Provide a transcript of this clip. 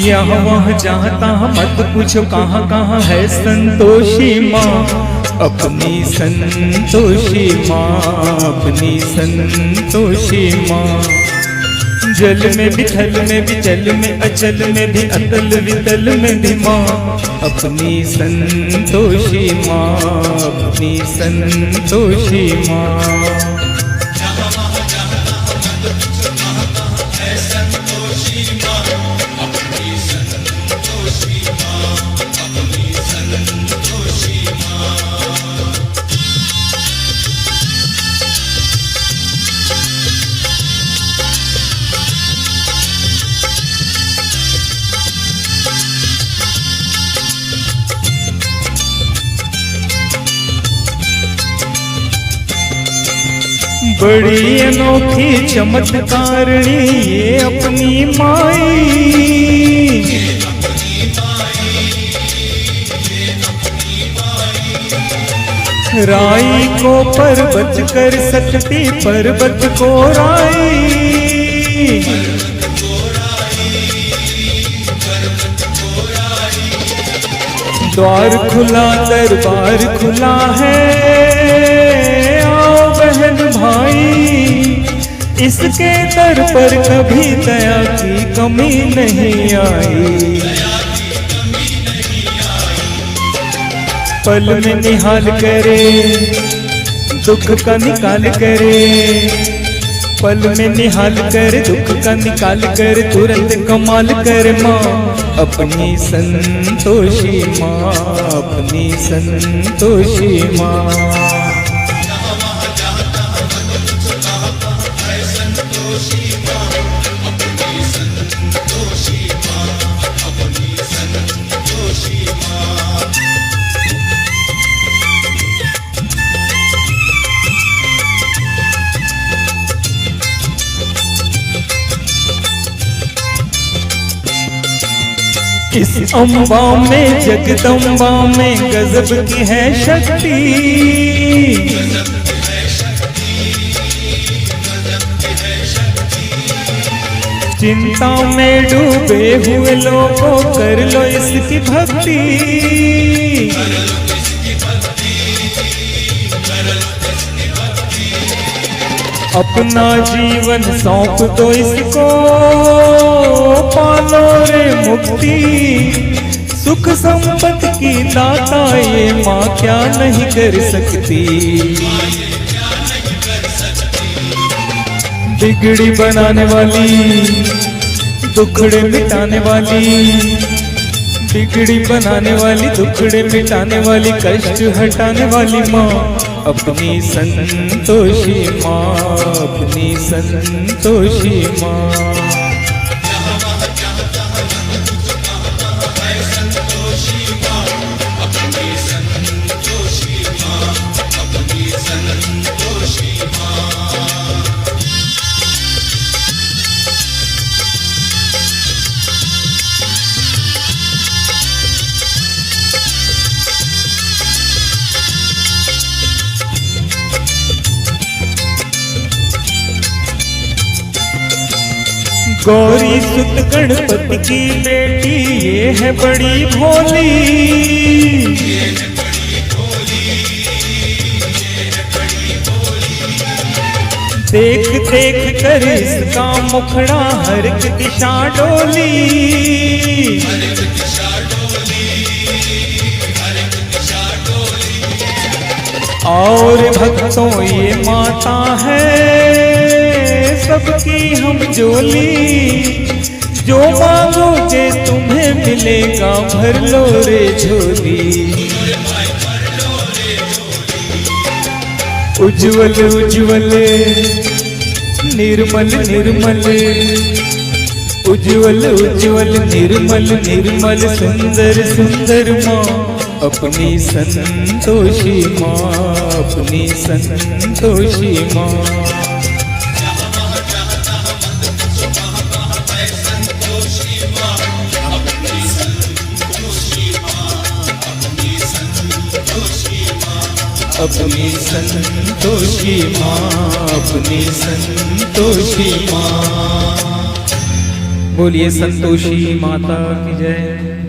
यहाँ वहाँ जहाँ तहाँ मत पूछो कहाँ कहाँ है संतोषी माँ, अपनी संतोषी माँ, अपनी संतोषी माँ। जल में भी थल में भी जल में अचल में भी अतल वितल में भी माँ, अपनी संतोषी माँ, अपनी संतोषी माँ। बड़ी अनोखी चमत्कारिणी ये अपनी माई, राई को पर्वत कर सकती पर्वत को राई। द्वार खुला दरबार खुला है, आओ बहन भाई, इसके दर पर कभी दया की कमी नहीं आई। पल में निहाल करे दुख का निकाल करे, पल में निहाल कर दुख का निकाल कर, तुरंत कमाल कर माँ, अपनी संतोषी माँ, अपनी संतोषी माँ। इस अम्बा में जगदम्बा में गजब की है शक्ति, चिंता में डूबे हुए लोगों कर लो इसकी भक्ति। अपना जीवन सौंप दो इसको, पालो रे मुक्ति, सुख संपत्ति की दाता ये माँ क्या नहीं कर सकती। बिगड़ी बनाने वाली, दुखड़े मिटाने वाली, बिगड़ी बनाने वाली, दुखड़े मिटाने वाली, कष्ट हटाने वाली माँ, अपनी संतोषी माँ, अपनी संतोषी माँ। गौरी सुत गणपति की बेटी ये है बड़ी भोली, देख देख कर इसका मुखड़ा हर एक दिशा डोली। और भक्तों ये माता है सबकी हम जोली, जो मांगोगे तुम्हें मिलेगा भर लो रे झोली। उज्ज्वल उज्ज्वल निर्मल निर्मल, उज्ज्वल उज्ज्वल निर्मल निर्मल, सुंदर सुंदर माँ, अपनी संतोषी माँ, अपनी संतोषी माँ। अपनी संतोषी माँ, अपनी संतोषी माँ। बोलिए संतोषी माता की जय।